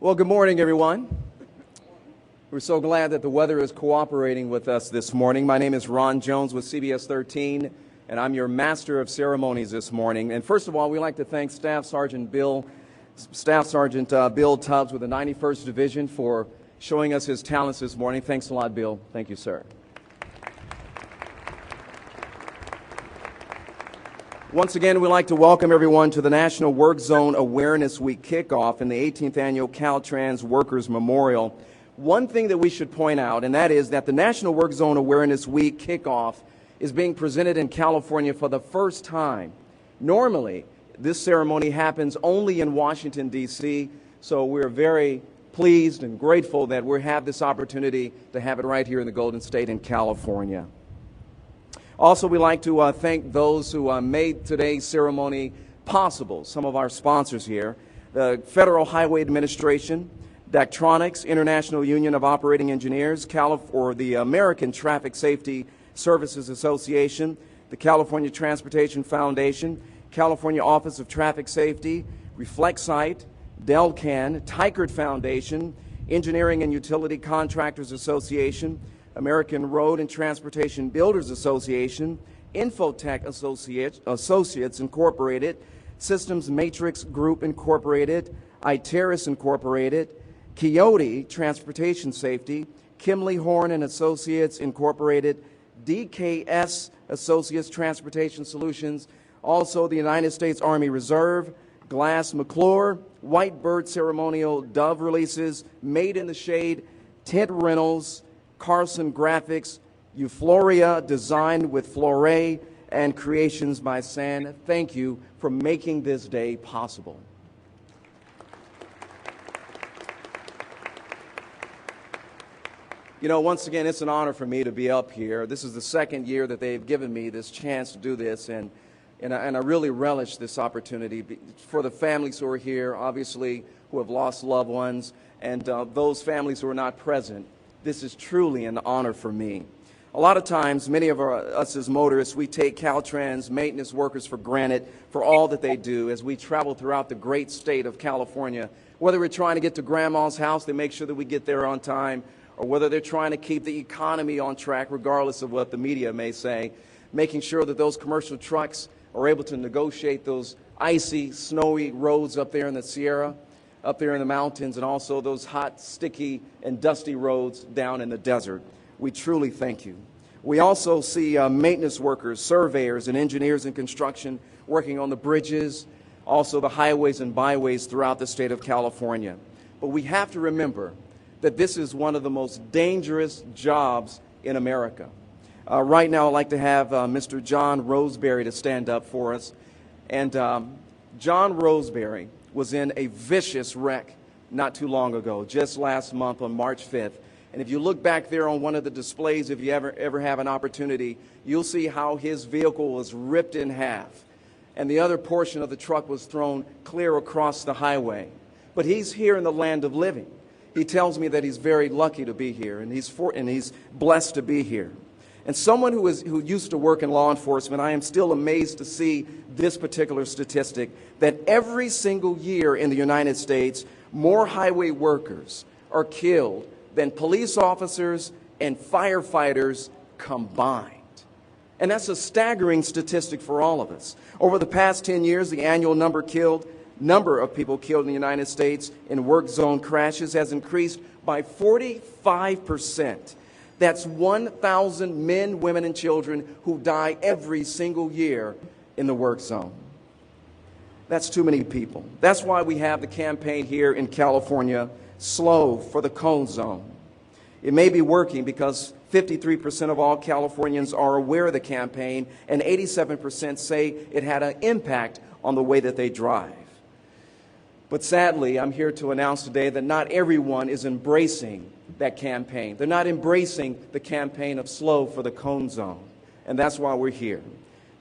Well, good morning, everyone. We're so glad that the weather is cooperating with us this morning. My name is Ron Jones with CBS 13, and I'm your Master of Ceremonies this morning. And first of all, we'd like to thank Staff Sergeant Bill Tubbs with the 91st Division for showing us his talents this morning. Thanks a lot, Bill. Thank you, sir. Once again, we'd like to welcome everyone to the National Work Zone Awareness Week kickoff in the 18th Annual Caltrans Workers Memorial. One thing that we should point out, and that is that the National Work Zone Awareness Week kickoff is being presented in California for the first time. Normally, this ceremony happens only in Washington, D.C., so we're very pleased and grateful that we have this opportunity to have it right here in the Golden State in California. Also, we'd like to thank those who made today's ceremony possible, some of our sponsors here, the Federal Highway Administration, Daktronics, International Union of Operating Engineers, or the American Traffic Safety Services Association, the California Transportation Foundation, California Office of Traffic Safety, Reflexite, Delcan, Tykert Foundation, Engineering and Utility Contractors Association, American Road and Transportation Builders Association, Infotech Associates Incorporated, Systems Matrix Group Incorporated, Iteris Incorporated, Coyote Transportation Safety, Kimley Horn and Associates Incorporated, DKS Associates Transportation Solutions, also the United States Army Reserve, Glass McClure, Whitebird Ceremonial Dove Releases, Made in the Shade, Tent Rentals, Carlson Graphics, Euphoria Designed with Flore, and Creations by San. Thank you for making this day possible. You know, once again, it's an honor for me to be up here. This is the second year that they've given me this chance to do this, and I really relish this opportunity for the families who are here, obviously, who have lost loved ones, and those families who are not present. This is truly an honor for me. A lot of times, many of us as motorists, we take Caltrans maintenance workers for granted for all that they do as we travel throughout the great state of California. Whether we're trying to get to Grandma's house, they make sure that we get there on time, or whether they're trying to keep the economy on track, regardless of what the media may say, making sure that those commercial trucks are able to negotiate those icy, snowy roads up there in the Sierra, up there in the mountains, and also those hot, sticky, and dusty roads down in the desert. We truly thank you. We also see maintenance workers, surveyors, and engineers in construction working on the bridges, also the highways and byways throughout the state of California. But we have to remember that this is one of the most dangerous jobs in America. Right now, I'd like to have Mr. John Roseberry to stand up for us. And John Roseberry was in a vicious wreck not too long ago, just last month on March 5th. And if you look back there on one of the displays, if you ever have an opportunity, you'll see how his vehicle was ripped in half, and the other portion of the truck was thrown clear across the highway. But he's here in the land of living. He tells me that he's very lucky to be here, and he's blessed to be here. And someone who used to work in law enforcement, I am still amazed to see this particular statistic, that every single year in the United States, more highway workers are killed than police officers and firefighters combined. And that's a staggering statistic for all of us. Over the past 10 years, the annual number of people killed in the United States in work zone crashes has increased by 45%. That's 1,000 men, women, and children who die every single year in the work zone. That's too many people. That's why we have the campaign here in California, Slow for the Cone Zone. It may be working because 53% of all Californians are aware of the campaign, and 87% say it had an impact on the way that they drive. But sadly, I'm here to announce today that not everyone is embracing that campaign. They're not embracing the campaign of Slow for the Cone Zone. And that's why we're here,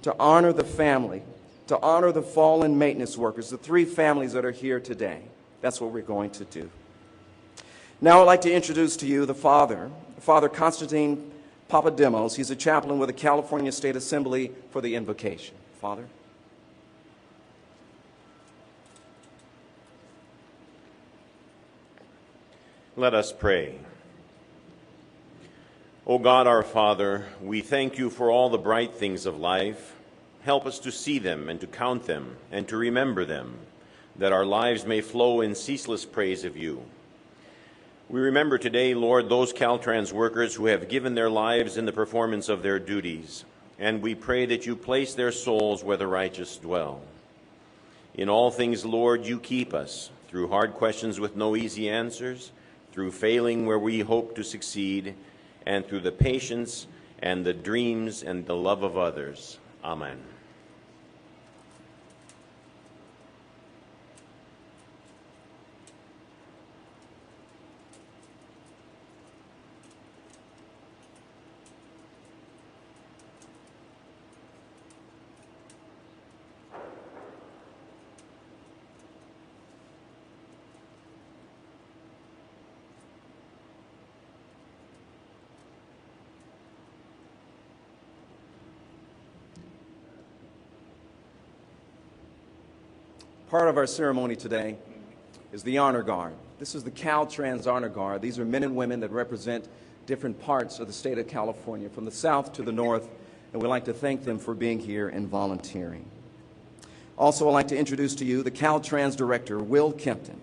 to honor the family, to honor the fallen maintenance workers, the 3 families that are here today. That's what we're going to do. Now I'd like to introduce to you the Father Constantine Papademos. He's a chaplain with the California State Assembly for the invocation. Father. Let us pray. O God, our Father, we thank you for all the bright things of life. Help us to see them and to count them and to remember them, that our lives may flow in ceaseless praise of you. We remember today, Lord, those Caltrans workers who have given their lives in the performance of their duties, and we pray that you place their souls where the righteous dwell. In all things, Lord, you keep us, through hard questions with no easy answers, through failing where we hope to succeed, and through the patience and the dreams and the love of others. Amen. Part of our ceremony today is the Honor Guard. This is the Caltrans Honor Guard. These are men and women that represent different parts of the state of California, from the south to the north, and we'd like to thank them for being here and volunteering. Also, I'd like to introduce to you the Caltrans Director, Will Kempton.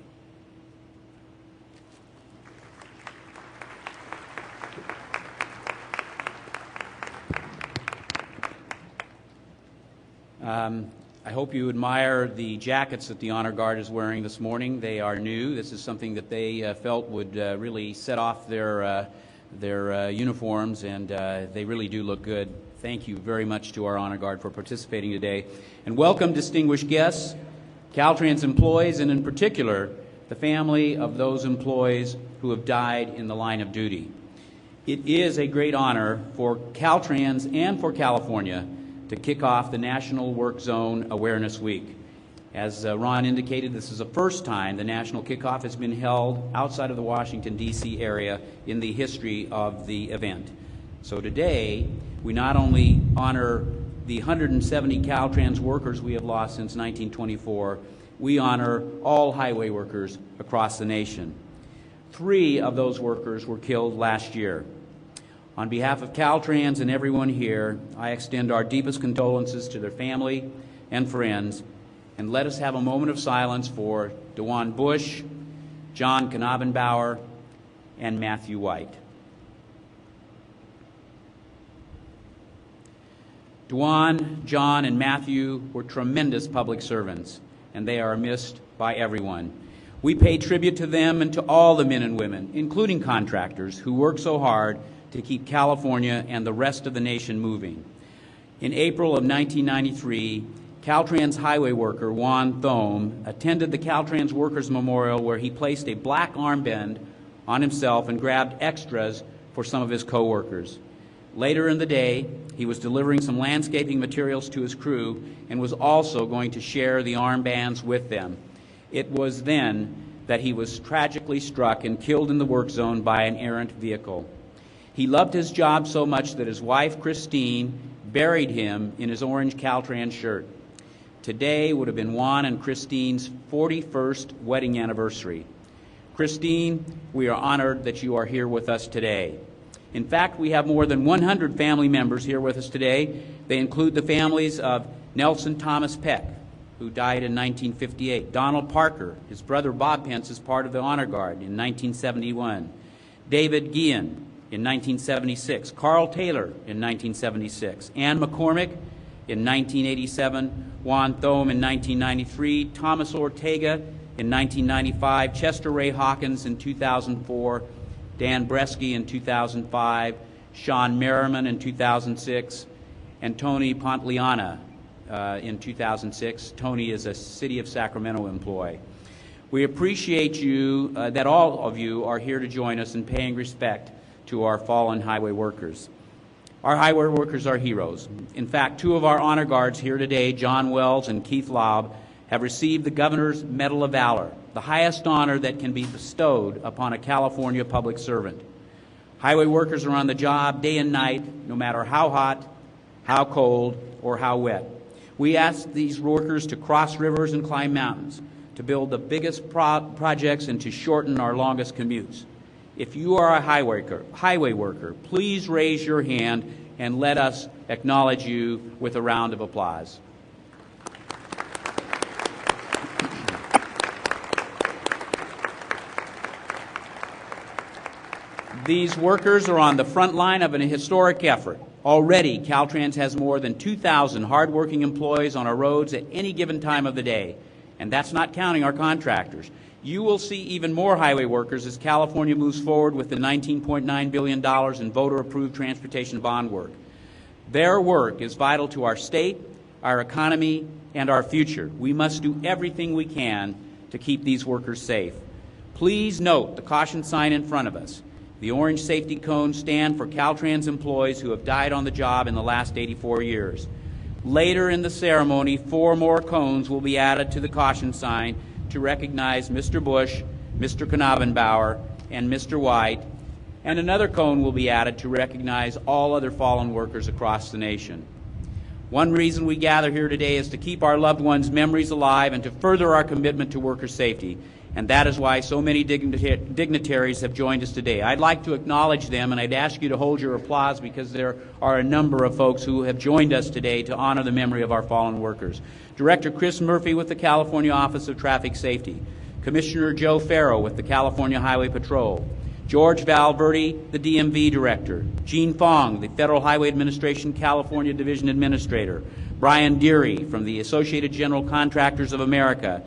I hope you admire the jackets that the Honor Guard is wearing this morning. They are new. This is something that they felt would really set off their uniforms, and they really do look good. Thank you very much to our Honor Guard for participating today. And welcome, distinguished guests, Caltrans employees, and in particular, the family of those employees who have died in the line of duty. It is a great honor for Caltrans and for California to kick off the National Work Zone Awareness Week. As Ron indicated, this is the first time the national kickoff has been held outside of the Washington, D.C. area in the history of the event. So today, we not only honor the 170 Caltrans workers we have lost since 1924, we honor all highway workers across the nation. 3 of those workers were killed last year. On behalf of Caltrans and everyone here, I extend our deepest condolences to their family and friends, and let us have a moment of silence for Dewan Bush, John Knabenbauer, and Matthew White. Dewan, John, and Matthew were tremendous public servants, and they are missed by everyone. We pay tribute to them and to all the men and women, including contractors, who work so hard to keep California and the rest of the nation moving. In April of 1993, Caltrans highway worker Juan Thome attended the Caltrans Workers Memorial, where he placed a black armband on himself and grabbed extras for some of his co-workers. Later in the day, he was delivering some landscaping materials to his crew and was also going to share the armbands with them. It was then that he was tragically struck and killed in the work zone by an errant vehicle. He loved his job so much that his wife, Christine, buried him in his orange Caltrans shirt. Today would have been Juan and Christine's 41st wedding anniversary. Christine, we are honored that you are here with us today. In fact, we have more than 100 family members here with us today. They include the families of Nelson Thomas Peck, who died in 1958, Donald Parker, his brother Bob Pence is part of the Honor Guard in 1971, David Guillen in 1976, Carl Taylor in 1976, Ann McCormick in 1987, Juan Thome in 1993, Thomas Ortega in 1995, Chester Ray Hawkins in 2004, Dan Bresky in 2005, Sean Merriman in 2006, and Tony Pontliana in 2006. Tony is a City of Sacramento employee. We appreciate you, that all of you are here to join us in paying respect to our fallen highway workers. Our highway workers are heroes. In fact, two of our honor guards here today, John Wells and Keith Laub, have received the Governor's Medal of Valor, the highest honor that can be bestowed upon a California public servant. Highway workers are on the job day and night, no matter how hot, how cold, or how wet. We ask these workers to cross rivers and climb mountains, to build the biggest projects and to shorten our longest commutes. If you are a highway worker, please raise your hand and let us acknowledge you with a round of applause. These workers are on the front line of an historic effort. Already, Caltrans has more than 2,000 hardworking employees on our roads at any given time of the day, and that's not counting our contractors. You will see even more highway workers as California moves forward with the $19.9 billion in voter-approved transportation bond work. Their work is vital to our state, our economy, and our future. We must do everything we can to keep these workers safe. Please note the caution sign in front of us. The orange safety cones stand for Caltrans employees who have died on the job in the last 84 years. Later in the ceremony, 4 more cones will be added to the caution sign to recognize Mr. Bush, Mr. Knabenbauer, and Mr. White, and another cone will be added to recognize all other fallen workers across the nation. One reason we gather here today is to keep our loved ones' memories alive and to further our commitment to worker safety, and that is why so many dignitaries have joined us today. I'd like to acknowledge them, and I'd ask you to hold your applause because there are a number of folks who have joined us today to honor the memory of our fallen workers. Director Chris Murphy with the California Office of Traffic Safety, Commissioner Joe Farrow with the California Highway Patrol, George Valverde, the DMV Director, Gene Fong, the Federal Highway Administration California Division Administrator, Brian Deary from the Associated General Contractors of America,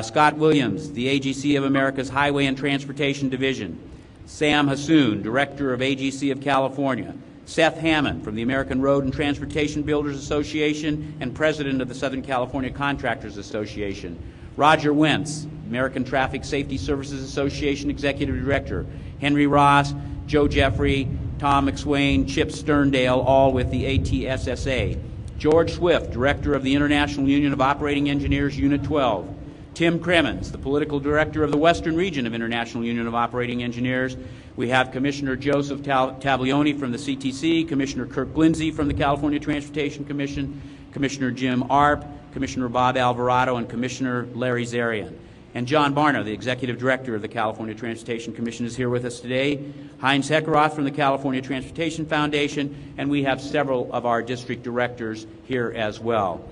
Scott Williams, the AGC of America's Highway and Transportation Division, Sam Hassoun, Director of AGC of California, Seth Hammond from the American Road and Transportation Builders Association and President of the Southern California Contractors Association, Roger Wentz, American Traffic Safety Services Association Executive Director, Henry Ross, Joe Jeffrey, Tom McSwain, Chip Sterndale, all with the ATSSA, George Swift, Director of the International Union of Operating Engineers, Unit 12, Tim Cremens, the Political Director of the Western Region of International Union of Operating Engineers. We have Commissioner Joseph Taglioni from the CTC, Commissioner Kirk Lindsay from the California Transportation Commission, Commissioner Jim Arp, Commissioner Bob Alvarado, and Commissioner Larry Zarian. And John Barna, the Executive Director of the California Transportation Commission, is here with us today. Heinz Heckeroth from the California Transportation Foundation, and we have several of our district directors here as well.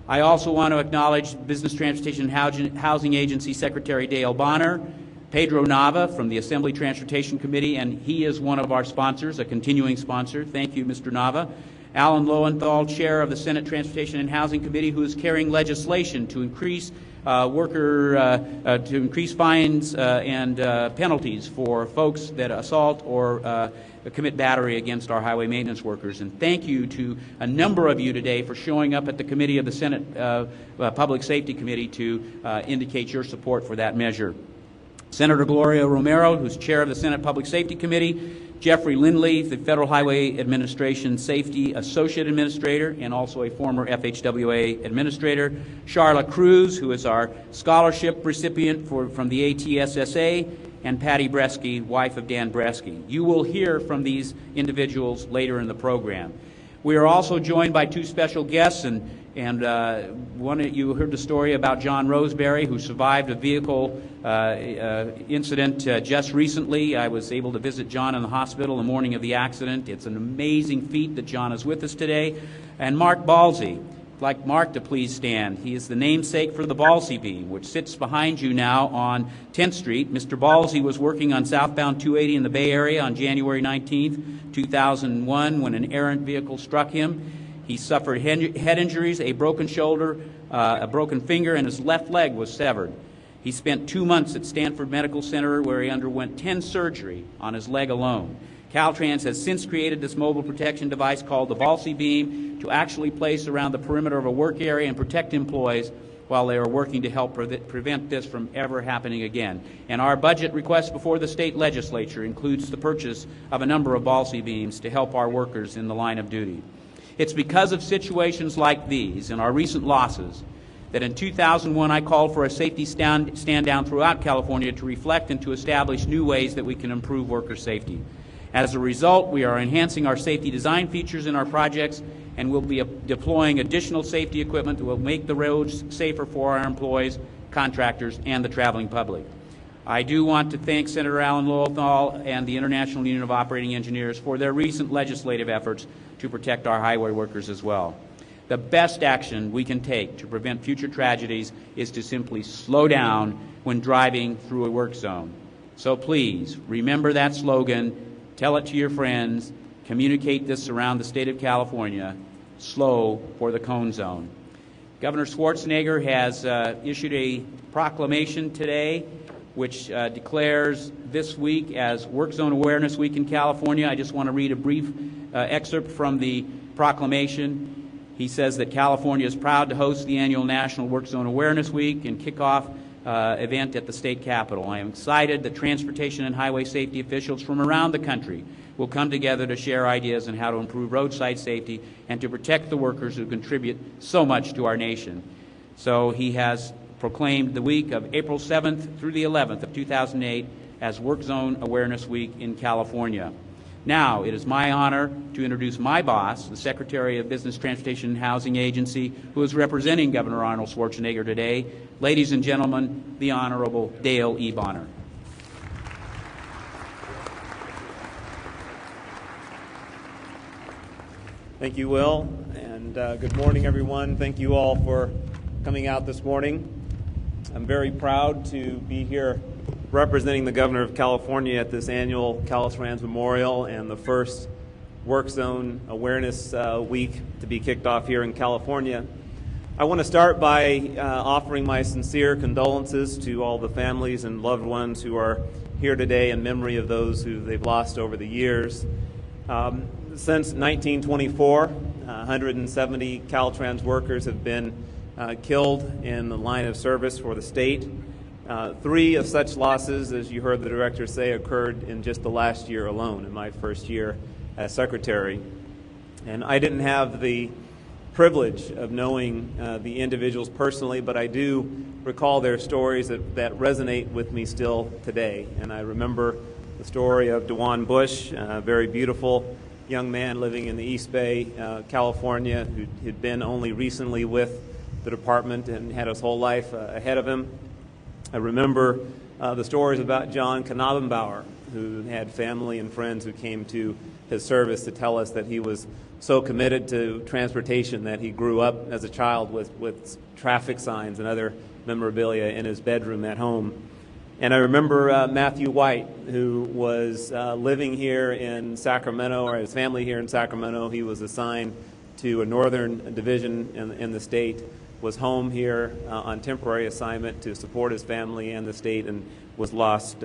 I also want to acknowledge Business Transportation and Housing Agency Secretary Dale Bonner, Pedro Nava from the Assembly Transportation Committee, and he is one of our sponsors, a continuing sponsor. Thank you, Mr. Nava. Alan Lowenthal, Chair of the Senate Transportation and Housing Committee, who is carrying legislation to increase to increase fines and penalties for folks that assault or commit battery against our highway maintenance workers. And thank you to a number of you today for showing up at the committee of the Senate Public Safety Committee to indicate your support for that measure. Senator Gloria Romero, who's chair of the Senate Public Safety Committee, Jeffrey Lindley, the Federal Highway Administration Safety Associate Administrator and also a former FHWA Administrator, Charla Cruz, who is our scholarship recipient from the ATSSA, and Patty Bresky, wife of Dan Bresky. You will hear from these individuals later in the program. We are also joined by two special guests, and one, you heard the story about John Roseberry, who survived a vehicle incident just recently. I was able to visit John in the hospital the morning of the accident. It's an amazing feat that John is with us today. And Mark Balsey. I'd like Mark to please stand. He is the namesake for the Balsey beam, which sits behind you now on 10th Street. Mr. Balsey was working on southbound 280 in the Bay Area on January 19th, 2001, when an errant vehicle struck him. He suffered head injuries, a broken shoulder, a broken finger, and his left leg was severed. He spent 2 months at Stanford Medical Center, where he underwent 10 surgery on his leg alone. Caltrans has since created this mobile protection device called the Balsey beam to actually place around the perimeter of a work area and protect employees while they are working to help prevent this from ever happening again. And our budget request before the state legislature includes the purchase of a number of Balsey beams to help our workers in the line of duty. It's because of situations like these and our recent losses that in 2001 I called for a safety stand down throughout California to reflect and to establish new ways that we can improve worker safety. As a result, we are enhancing our safety design features in our projects, and we'll be deploying additional safety equipment that will make the roads safer for our employees, contractors, and the traveling public. I do want to thank Senator Alan Lowenthal and the International Union of Operating Engineers for their recent legislative efforts to protect our highway workers as well. The best action we can take to prevent future tragedies is to simply slow down when driving through a work zone. So please, remember that slogan, tell it to your friends, communicate this around the state of California, slow for the cone zone. Governor Schwarzenegger has issued a proclamation today which declares this week as Work Zone Awareness Week in California. I just want to read a brief excerpt from the proclamation. He says that California is proud to host the annual National Work Zone Awareness Week and kickoff event at the state capitol. I am excited that transportation and highway safety officials from around the country will come together to share ideas on how to improve roadside safety and to protect the workers who contribute so much to our nation. So he has proclaimed the week of April 7th through the 11th of 2008 as Work Zone Awareness Week in California. Now, it is my honor to introduce my boss, the Secretary of Business, Transportation, and Housing Agency, who is representing Governor Arnold Schwarzenegger today. Ladies and gentlemen, the Honorable Dale E. Bonner. Thank you, Will, and good morning, everyone. Thank you all for coming out this morning. I'm very proud to be here representing the Governor of California at this annual Caltrans Memorial and the first Work Zone Awareness Week to be kicked off here in California. I want to start by offering my sincere condolences to all the families and loved ones who are here today in memory of those who they've lost over the years. Since 1924, 170 Caltrans workers have been killed in the line of service for the state. 3 of such losses, as you heard the director say, occurred in just the last year alone, in my first year as secretary. And I didn't have the privilege of knowing the individuals personally, but I do recall their stories that resonate with me still today. And I remember the story of DeJuan Bush, a very beautiful young man living in the East Bay, California, who had been only recently with the department and had his whole life ahead of him. I remember the stories about John Knabenbauer, who had family and friends who came to his service to tell us that he was so committed to transportation that he grew up as a child with traffic signs and other memorabilia in his bedroom at home. And I remember Matthew White, who was living here in Sacramento, or his family here in Sacramento. He was assigned to a northern division in the state was home here on temporary assignment to support his family and the state, and was lost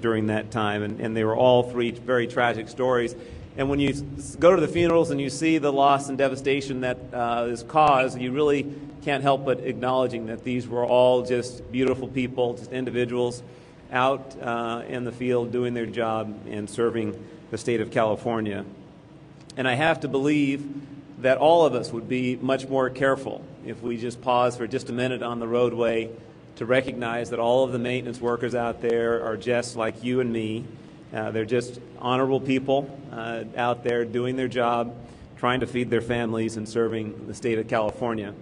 during that time. And they were all three very tragic stories. And when you go to the funerals and you see the loss and devastation that is caused, you really can't help but acknowledging that these were all just beautiful people, just individuals out in the field doing their job and serving the state of California. And I have to believe that all of us would be much more careful if we just pause for just a minute on the roadway to recognize that all of the maintenance workers out there are just like you and me. They're just honorable people out there doing their job, trying to feed their families and serving the state of California.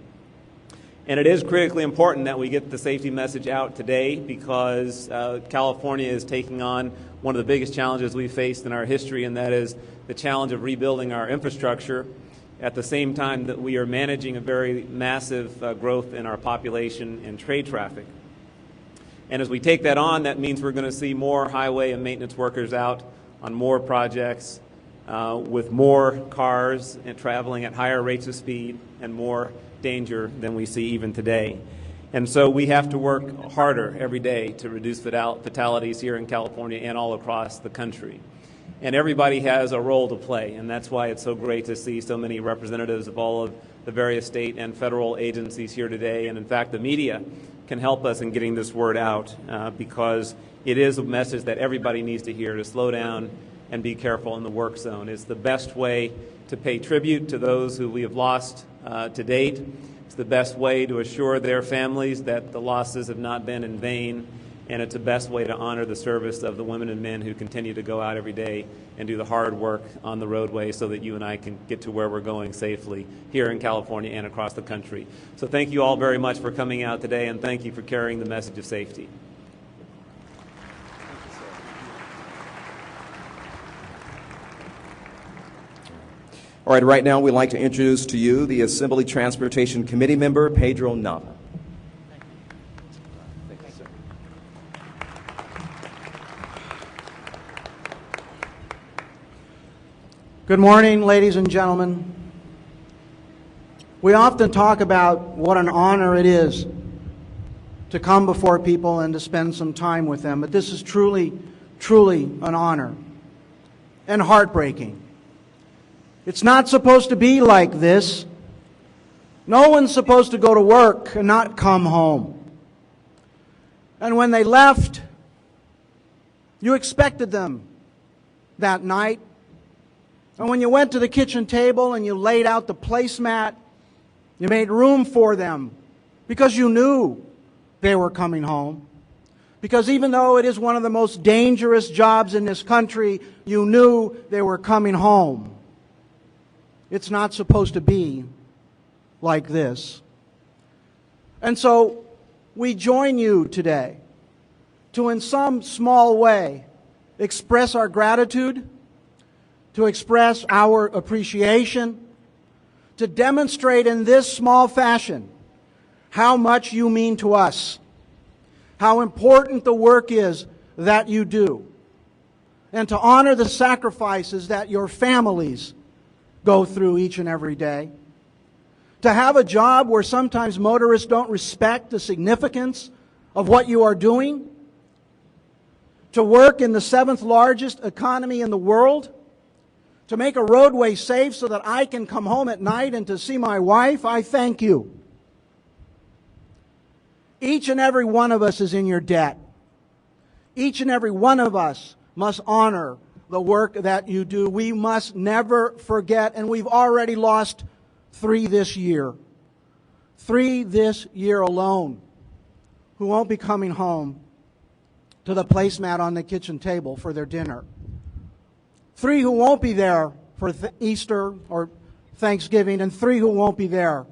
And it is critically important that we get the safety message out today, because California is taking on one of the biggest challenges we've faced in our history, and that is the challenge of rebuilding our infrastructure at the same time that we are managing a very massive growth in our population and trade traffic. And as we take that on, that means we're going to see more highway and maintenance workers out on more projects with more cars and traveling at higher rates of speed and more danger than we see even today. And so we have to work harder every day to reduce fatalities here in California and all across the country. And everybody has a role to play, and that's why it's so great to see so many representatives of all of the various state and federal agencies here today. And in fact, the media can help us in getting this word out because it is a message that everybody needs to hear, to slow down and be careful in the work zone. It's the best way to pay tribute to those who we have lost to date. It's the best way to assure their families that the losses have not been in vain. And it's the best way to honor the service of the women and men who continue to go out every day and do the hard work on the roadway so that you and I can get to where we're going safely here in California and across the country. So thank you all very much for coming out today, and thank you for carrying the message of safety. All right, right now we'd like to introduce to you the Assembly Transportation Committee member, Pedro Nava. Good morning, ladies and gentlemen. We often talk about what an honor it is to come before people and to spend some time with them, but this is truly, truly an honor and heartbreaking. It's not supposed to be like this. No one's supposed to go to work and not come home. And when they left, you expected them that night. And when you went to the kitchen table and you laid out the placemat, you made room for them because you knew they were coming home. Because even though it is one of the most dangerous jobs in this country, you knew they were coming home. It's not supposed to be like this. And so we join you today to, in some small way, express our gratitude, to express our appreciation, to demonstrate in this small fashion how much you mean to us, how important the work is that you do, and to honor the sacrifices that your families go through each and every day. To have a job where sometimes motorists don't respect the significance of what you are doing. To work in the 7th largest economy in the world. To make a roadway safe so that I can come home at night and to see my wife. I thank you. Each and every one of us is in your debt. Each and every one of us must honor the work that you do. We must never forget, and we've already lost 3 this year. 3 this year alone who won't be coming home to the placemat on the kitchen table for their dinner. 3 who won't be there for Easter or Thanksgiving, and 3 who won't be there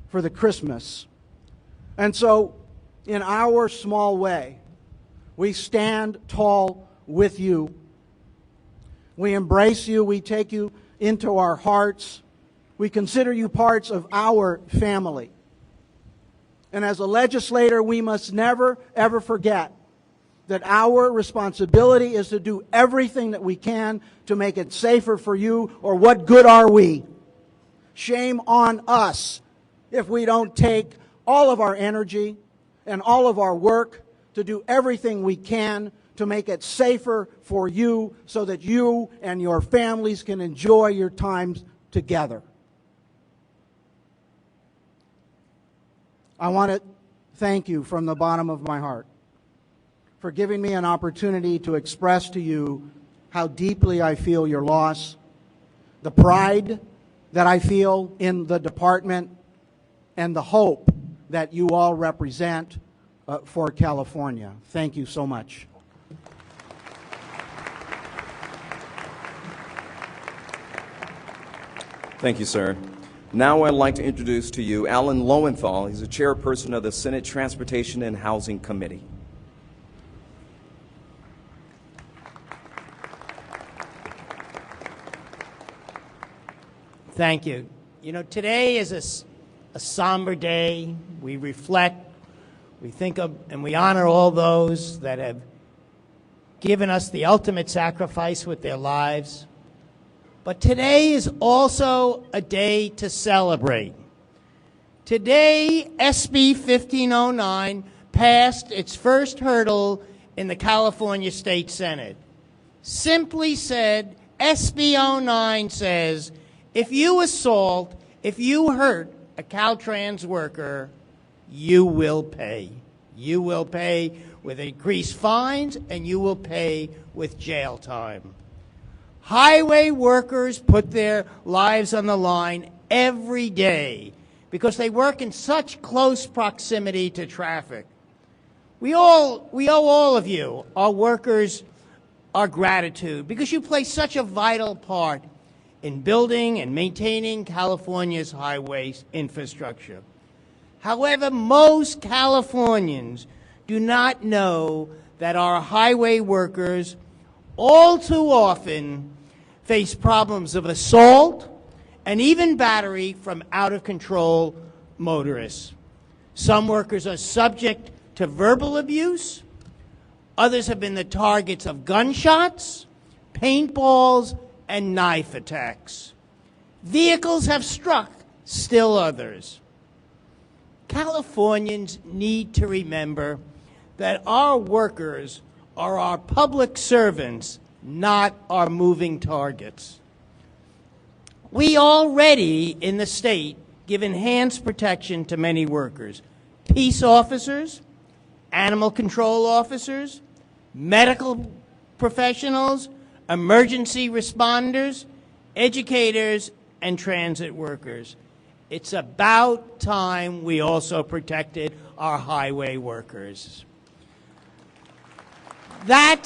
for the Christmas. And so, in our small way, we stand tall with you. We embrace you. We take you into our hearts. We consider you parts of our family. And as a legislator, we must never, ever forget that our responsibility is to do everything that we can to make it safer for you, or what good are we? Shame on us if we don't take all of our energy and all of our work to do everything we can to make it safer for you so that you and your families can enjoy your times together. I want to thank you from the bottom of my heart for giving me an opportunity to express to you how deeply I feel your loss, the pride that I feel in the department, and the hope that you all represent for California. Thank you so much. Thank you, sir. Now I'd like to introduce to you Alan Lowenthal. He's the chairperson of the Senate Transportation and Housing Committee. Thank you. You know, today is a somber day. We reflect, we think of, and we honor all those that have given us the ultimate sacrifice with their lives. But today is also a day to celebrate. Today, SB 1509 passed its first hurdle in the California State Senate. Simply said, SB 09 says, if you assault, if you hurt a Caltrans worker, you will pay. You will pay with increased fines, and you will pay with jail time. Highway workers put their lives on the line every day because they work in such close proximity to traffic. We owe all of you, our workers, our gratitude because you play such a vital part in building and maintaining California's highway infrastructure. However, most Californians do not know that our highway workers all too often face problems of assault and even battery from out-of-control motorists. Some workers are subject to verbal abuse. Others have been the targets of gunshots, paintballs, and knife attacks. Vehicles have struck still others. Californians need to remember that our workers are our public servants, not our moving targets. We already in the state give enhanced protection to many workers: peace officers, animal control officers, medical professionals, emergency responders, educators, and transit workers. It's about time we also protected our highway workers. That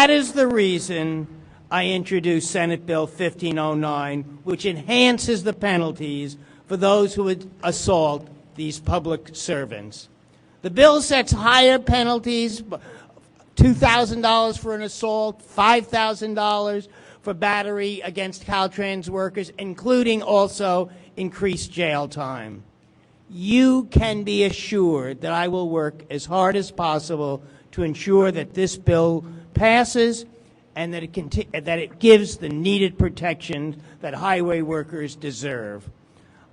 is the reason I introduced Senate Bill 1509, which enhances the penalties for those who would assault these public servants. The bill sets higher penalties, $2,000 for an assault, $5,000 for battery against Caltrans workers, including also increased jail time. You can be assured that I will work as hard as possible to ensure that this bill passes and that it gives the needed protection that highway workers deserve.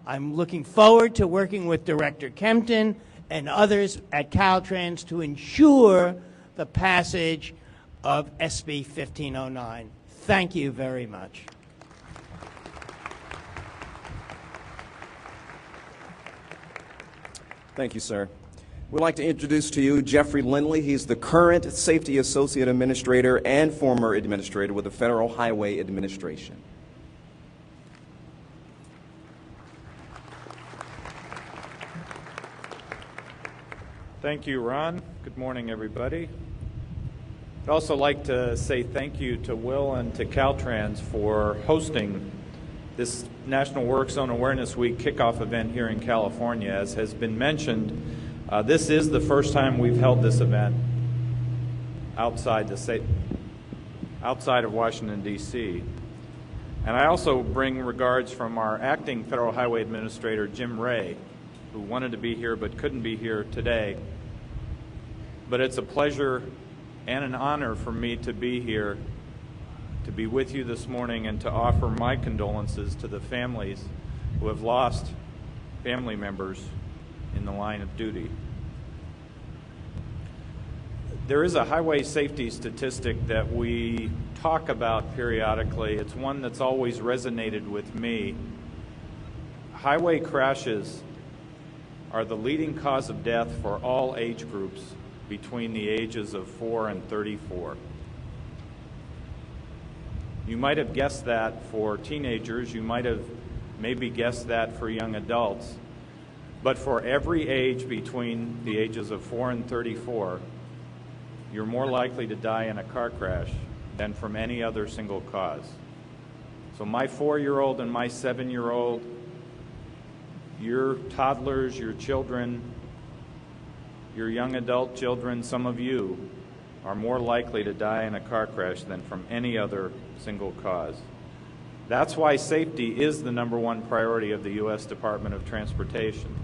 I'm looking forward to working with Director Kempton and others at Caltrans to ensure the passage of SB 1509. Thank you very much. Thank you, sir. We'd like to introduce to you Jeffrey Lindley. He's the current Safety Associate Administrator and former Administrator with the Federal Highway Administration. Thank you, Ron. Good morning, everybody. I'd also like to say thank you to Will and to Caltrans for hosting this National Work Zone Awareness Week kickoff event here in California. As has been mentioned, this is the first time we've held this event outside of Washington, D.C. And I also bring regards from our acting Federal Highway Administrator, Jim Ray, who wanted to be here but couldn't be here today. But it's a pleasure and an honor for me to be here to be with you this morning and to offer my condolences to the families who have lost family members in the line of duty. There is a highway safety statistic that we talk about periodically. It's one that's always resonated with me. Highway crashes are the leading cause of death for all age groups between the ages of 4 and 34. You might have guessed that for teenagers. You might have maybe guessed that for young adults. But for every age between the ages of 4 and 34, you're more likely to die in a car crash than from any other single cause. So my 4-year-old and my 7-year-old, your toddlers, your children, your young adult children, some of you are more likely to die in a car crash than from any other single cause. That's why safety is the #1 priority of the U.S. Department of Transportation.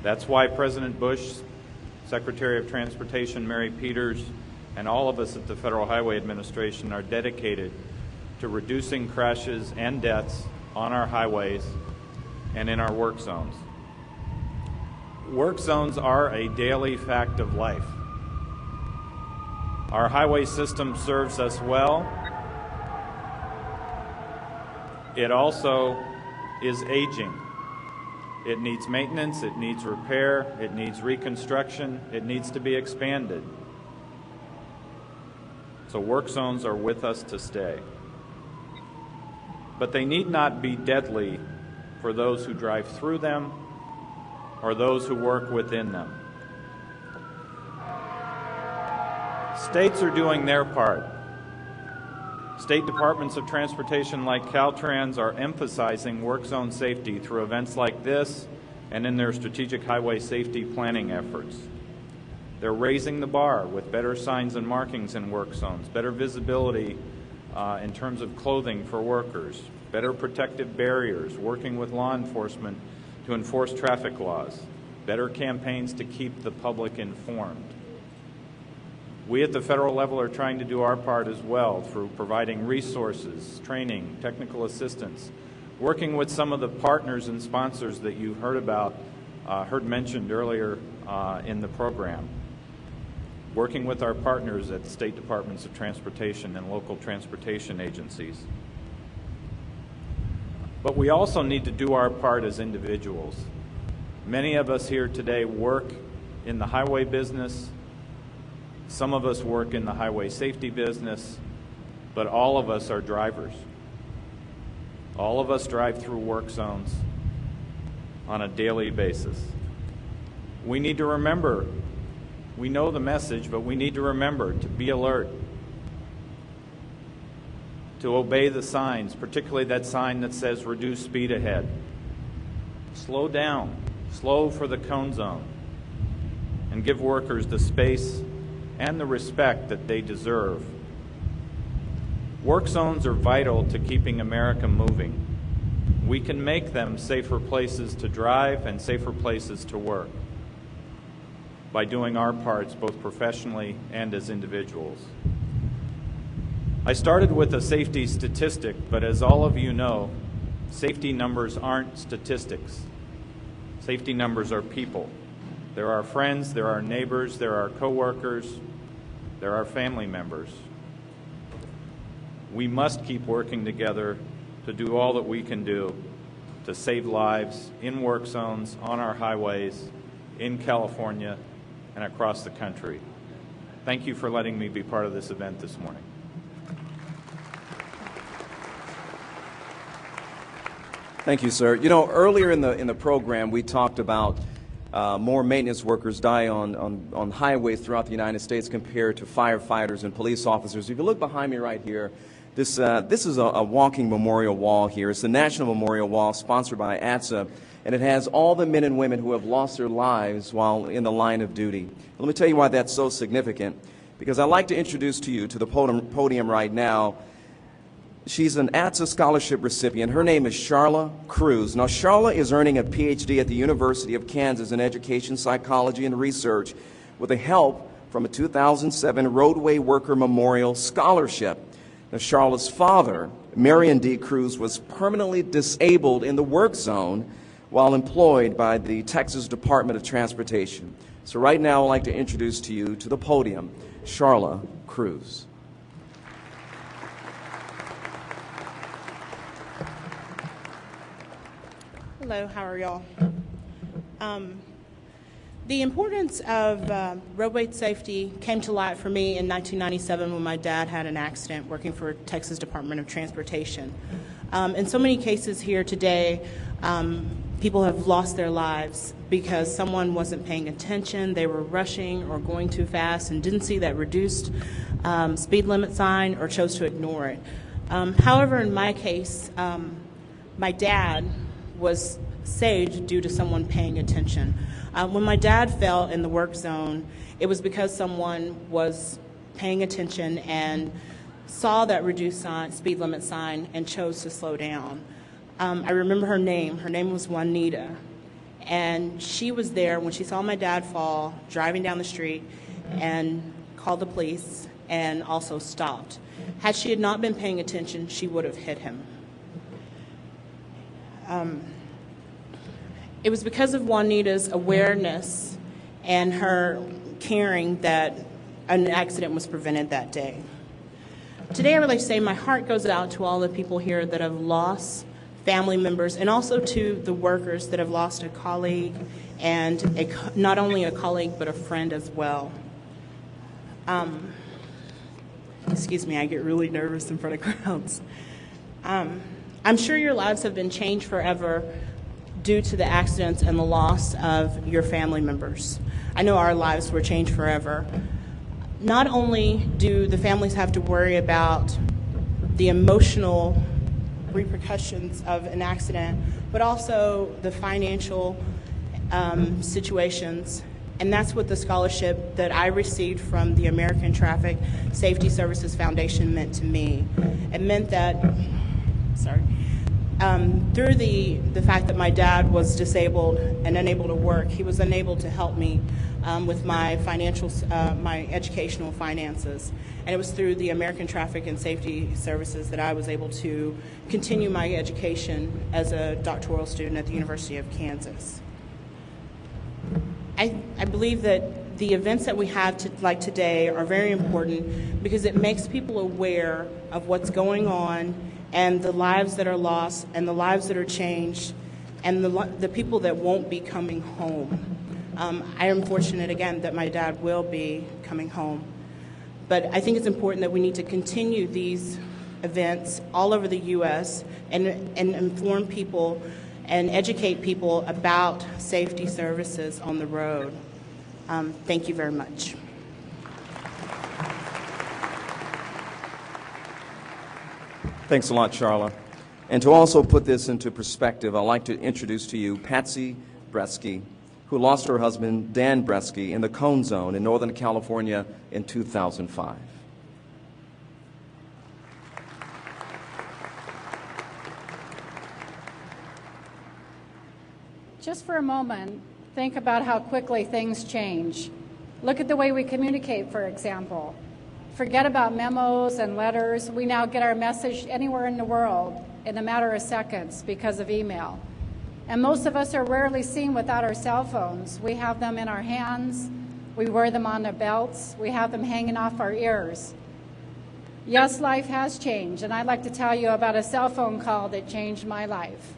That's why President Bush, Secretary of Transportation Mary Peters, and all of us at the Federal Highway Administration are dedicated to reducing crashes and deaths on our highways and in our work zones. Work zones are a daily fact of life. Our highway system serves us well. It also is aging. It needs maintenance, it needs repair, it needs reconstruction, it needs to be expanded. So work zones are with us to stay. But they need not be deadly for those who drive through them or those who work within them. States are doing their part. State departments of transportation like Caltrans are emphasizing work zone safety through events like this and in their strategic highway safety planning efforts. They're raising the bar with better signs and markings in work zones, better visibility in terms of clothing for workers, better protective barriers, working with law enforcement to enforce traffic laws, better campaigns to keep the public informed. We at the federal level are trying to do our part as well through providing resources, training, technical assistance, working with some of the partners and sponsors that you heard mentioned earlier in the program, working with our partners at the state departments of transportation and local transportation agencies. But we also need to do our part as individuals. Many of us here today work in the highway business. Some of us work in the highway safety business, but all of us are drivers. All of us drive through work zones on a daily basis. We need to remember, we know the message, but we need to remember to be alert, to obey the signs, particularly that sign that says reduce speed ahead. Slow down, slow for the cone zone, and give workers the space and the respect that they deserve. Work zones are vital to keeping America moving. We can make them safer places to drive and safer places to work by doing our parts both professionally and as individuals. I started with a safety statistic, but as all of you know, safety numbers aren't statistics. Safety numbers are people. There are friends, there are neighbors, there are coworkers, there are family members. We must keep working together to do all that we can do to save lives in work zones, on our highways, in California, and across the country. Thank you for letting me be part of this event this morning. Thank you, sir. You know, earlier in the program, we talked about more maintenance workers die on highways throughout the United States compared to firefighters and police officers. If you look behind me right here, this is a walking memorial wall here. It's the National Memorial Wall sponsored by ATSA, and it has all the men and women who have lost their lives while in the line of duty. Let me tell you why that's so significant, because I'd like to introduce to you to the podium right now. She's an ATSA scholarship recipient. Her name is Charla Cruz. Now, Charla is earning a Ph.D. at the University of Kansas in Education, Psychology, and Research with the help from a 2007 Roadway Worker Memorial Scholarship. Now, Charlotte's father, Marion D. Cruz, was permanently disabled in the work zone while employed by the Texas Department of Transportation. So right now, I'd like to introduce to you to the podium, Charlotte Cruz. Hello, how are y'all? The importance of roadway safety came to light for me in 1997 when my dad had an accident working for Texas Department of Transportation. In so many cases here today, people have lost their lives because someone wasn't paying attention, they were rushing or going too fast and didn't see that reduced speed limit sign or chose to ignore it. However, in my case, my dad was saved due to someone paying attention. When my dad fell in the work zone, it was because someone was paying attention and saw that reduced speed limit sign and chose to slow down. I remember her name. Her name was Juanita. And she was there when she saw my dad fall, driving down the street, and called the police and also stopped. Had she had not been paying attention, she would have hit him. It was because of Juanita's awareness and her caring that an accident was prevented that day. Today, I would like to say my heart goes out to all the people here that have lost family members, and also to the workers that have lost a colleague, and not only a colleague, but a friend as well. Excuse me, I get really nervous in front of crowds. I'm sure your lives have been changed forever due to the accidents and the loss of your family members. I know our lives were changed forever. Not only do the families have to worry about the emotional repercussions of an accident, but also the financial situations. And that's what the scholarship that I received from the American Traffic Safety Services Foundation meant to me. It meant that, through the fact that my dad was disabled and unable to work, he was unable to help me with my my educational finances. And it was through the American Traffic and Safety Services that I was able to continue my education as a doctoral student at the University of Kansas. I believe that the events that we have like today are very important because it makes people aware of what's going on and the lives that are lost and the lives that are changed and the people that won't be coming home. I am fortunate, again, that my dad will be coming home. But I think it's important that we need to continue these events all over the U.S. and inform people and educate people about safety services on the road. Thank you very much. Thanks a lot, Charla. And to also put this into perspective, I'd like to introduce to you Patsy Bresky, who lost her husband, Dan Bresky, in the Cone Zone in Northern California in 2005. Just for a moment, think about how quickly things change. Look at the way we communicate, for example. Forget about memos and letters. We now get our message anywhere in the world in a matter of seconds because of email. And most of us are rarely seen without our cell phones. We have them in our hands. We wear them on our belts. We have them hanging off our ears. Yes, life has changed, and I'd like to tell you about a cell phone call that changed my life.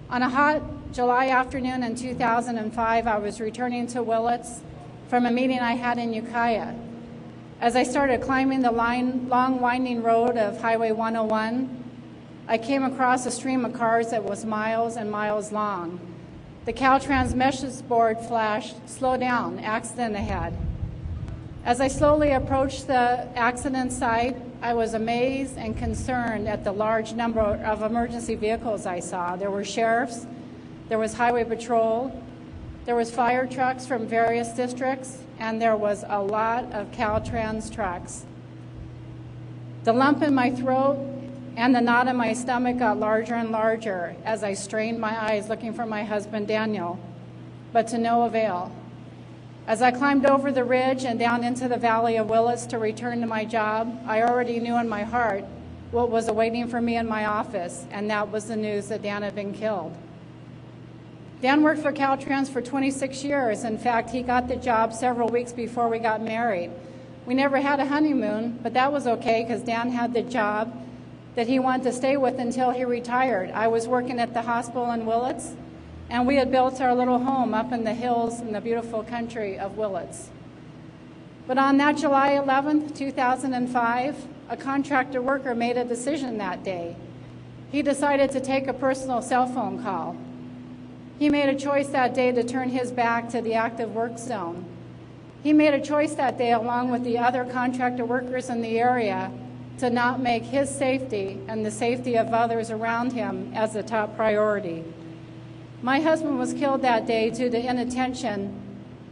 On a hot July afternoon in 2005, I was returning to Willits from a meeting I had in Ukiah. As I started climbing the long winding road of Highway 101, I came across a stream of cars that was miles and miles long. The Caltrans message board flashed, "Slow down, accident ahead." As I slowly approached the accident site, I was amazed and concerned at the large number of emergency vehicles I saw. There were sheriffs, there was highway patrol, there was fire trucks from various districts, and there was a lot of Caltrans trucks. The lump in my throat and the knot in my stomach got larger and larger as I strained my eyes looking for my husband, Daniel, but to no avail. As I climbed over the ridge and down into the valley of Willits to return to my job, I already knew in my heart what was awaiting for me in my office, and that was the news that Dan had been killed. Dan worked for Caltrans for 26 years. In fact, he got the job several weeks before we got married. We never had a honeymoon, but that was okay because Dan had the job that he wanted to stay with until he retired. I was working at the hospital in Willits, and we had built our little home up in the hills in the beautiful country of Willits. But on that July 11th, 2005, a contractor worker made a decision that day. He decided to take a personal cell phone call. He made a choice that day to turn his back to the active work zone. He made a choice that day, along with the other contractor workers in the area, to not make his safety and the safety of others around him as a top priority. My husband was killed that day due to inattention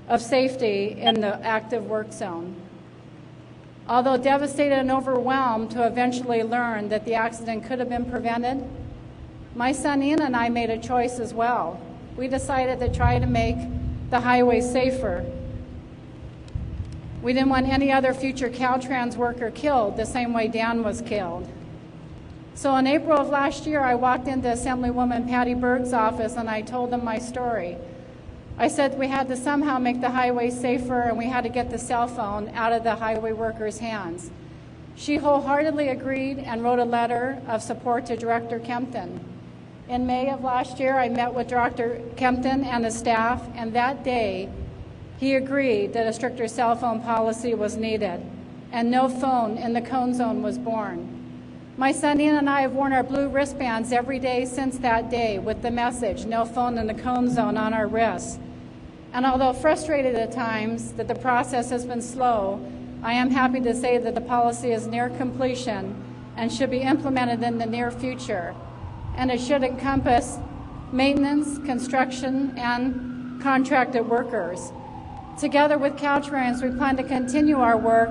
of safety in the active work zone. Although devastated and overwhelmed to eventually learn that the accident could have been prevented, my son Ian and I made a choice as well. We decided to try to make the highway safer. We didn't want any other future Caltrans worker killed the same way Dan was killed. So in April of last year, I walked into Assemblywoman Patty Berg's office and I told them my story. I said we had to somehow make the highway safer and we had to get the cell phone out of the highway workers' hands. She wholeheartedly agreed and wrote a letter of support to Director Kempton. In May of last year, I met with Director Kempton and his staff, and that day, he agreed that a stricter cell phone policy was needed, and no phone in the cone zone was born. My son Ian and I have worn our blue wristbands every day since that day with the message, no phone in the cone zone, on our wrists. And although frustrated at times that the process has been slow, I am happy to say that the policy is near completion and should be implemented in the near future. And it should encompass maintenance, construction, and contracted workers. Together with Caltrans, we plan to continue our work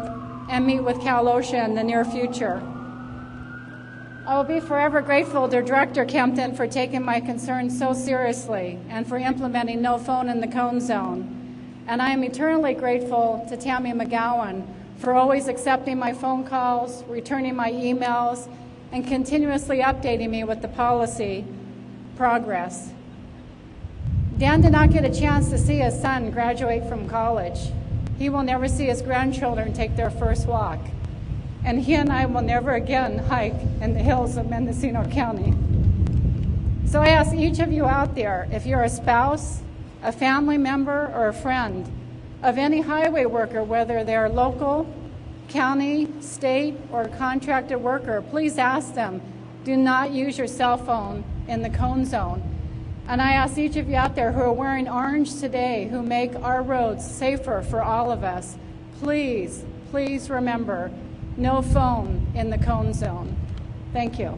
and meet with Cal OSHA in the near future. I will be forever grateful to Director Kempton for taking my concerns so seriously and for implementing no phone in the cone zone. And I am eternally grateful to Tammy McGowan for always accepting my phone calls, returning my emails, and continuously updating me with the policy progress. Dan did not get a chance to see his son graduate from college. He will never see his grandchildren take their first walk. And he and I will never again hike in the hills of Mendocino County. So I ask each of you out there, if you're a spouse, a family member, or a friend of any highway worker, whether they're local, county, state, or contracted worker, please ask them, do not use your cell phone in the cone zone. And I ask each of you out there who are wearing orange today, who make our roads safer for all of us, please, please remember, no phone in the cone zone. Thank you.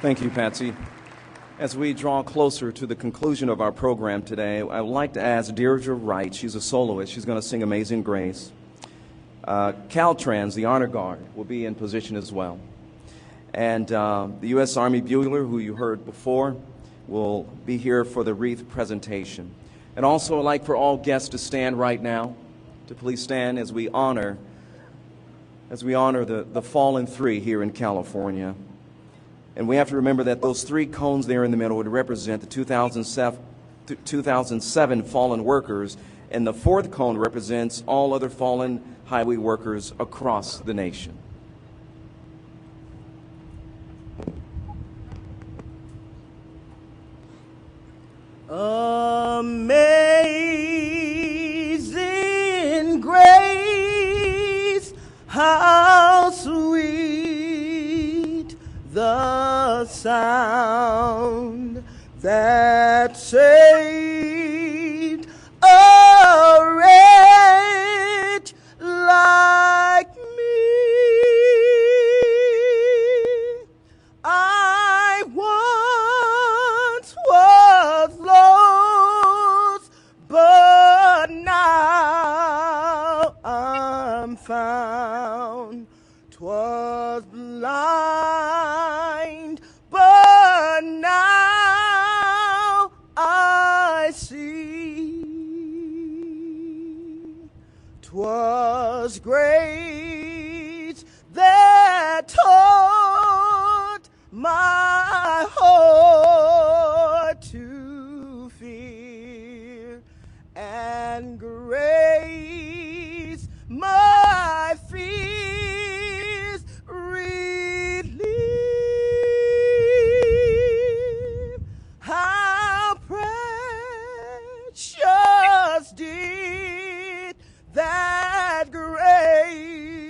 Thank you, Patsy. As we draw closer to the conclusion of our program today, I would like to ask Deirdre Wright. She's a soloist. She's going to sing Amazing Grace. Caltrans, the Honor Guard, will be in position as well. And the U.S. Army Bugler, who you heard before, will be here for the wreath presentation. And also, I'd like for all guests to stand right now, to please stand as we honor the fallen three here in California. And we have to remember that those three cones there in the middle would represent the 2007 fallen workers, and the fourth cone represents all other fallen highway workers across the nation. Amazing grace, how sweet the sound that saved a wretch like me. I once was lost, but now I'm found. 'Twas blind, but now 'twas grace that taught my heart to fear, and grace my fears relieve. How precious did that grace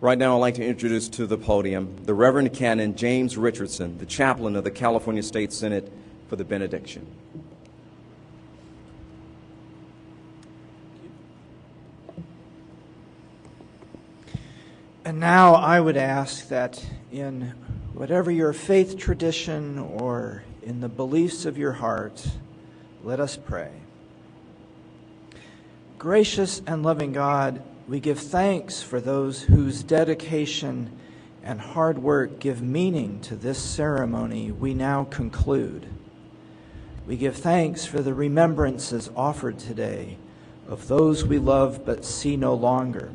Right now, I'd like to introduce to the podium the Reverend Canon James Richardson, the chaplain of the California State Senate, for the benediction. And now I would ask that in whatever your faith tradition or in the beliefs of your heart, let us pray. Gracious and loving God, we give thanks for those whose dedication and hard work give meaning to this ceremony we now conclude. We give thanks for the remembrances offered today of those we love but see no longer.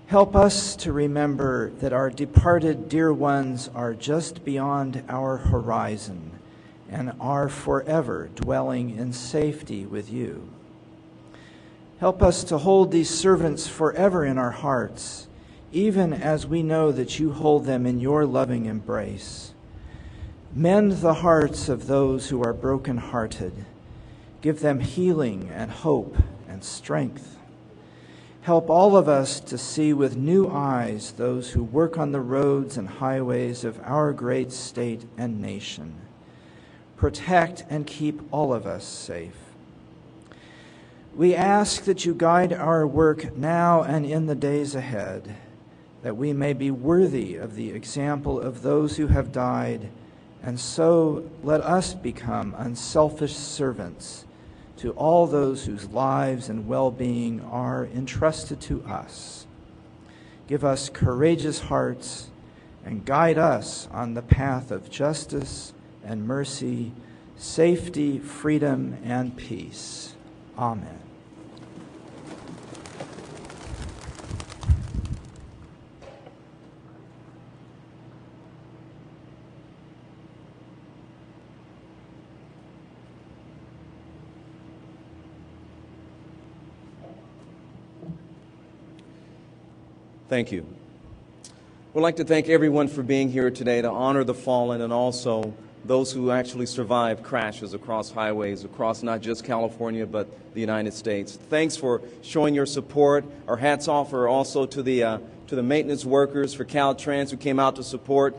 Help us to remember that our departed dear ones are just beyond our horizon and are forever dwelling in safety with you. Help us to hold these servants forever in our hearts, even as we know that you hold them in your loving embrace. Mend the hearts of those who are broken-hearted. Give them healing and hope and strength. Help all of us to see with new eyes those who work on the roads and highways of our great state and nation. Protect and keep all of us safe. We ask that you guide our work now and in the days ahead, that we may be worthy of the example of those who have died, and so let us become unselfish servants to all those whose lives and well-being are entrusted to us. Give us courageous hearts and guide us on the path of justice and mercy, safety, freedom, and peace. Amen. Thank you. We'd like to thank everyone for being here today to honor the fallen and also those who actually survived crashes across highways, across not just California, but the United States. Thanks for showing your support. Our hats off are also to the maintenance workers for Caltrans who came out to support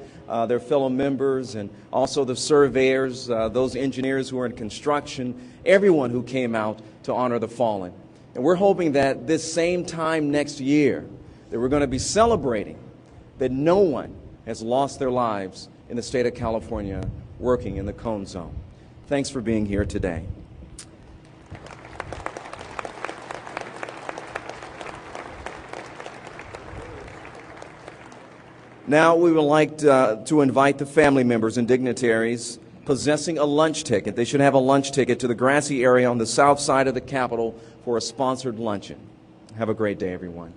their fellow members, and also the surveyors, those engineers who are in construction, everyone who came out to honor the fallen. And we're hoping that this same time next year, that we're going to be celebrating that no one has lost their lives in the state of California working in the Cone Zone. Thanks for being here today. Now we would like to invite the family members and dignitaries possessing a lunch ticket. They should have a lunch ticket to the grassy area on the south side of the Capitol for a sponsored luncheon. Have a great day, everyone.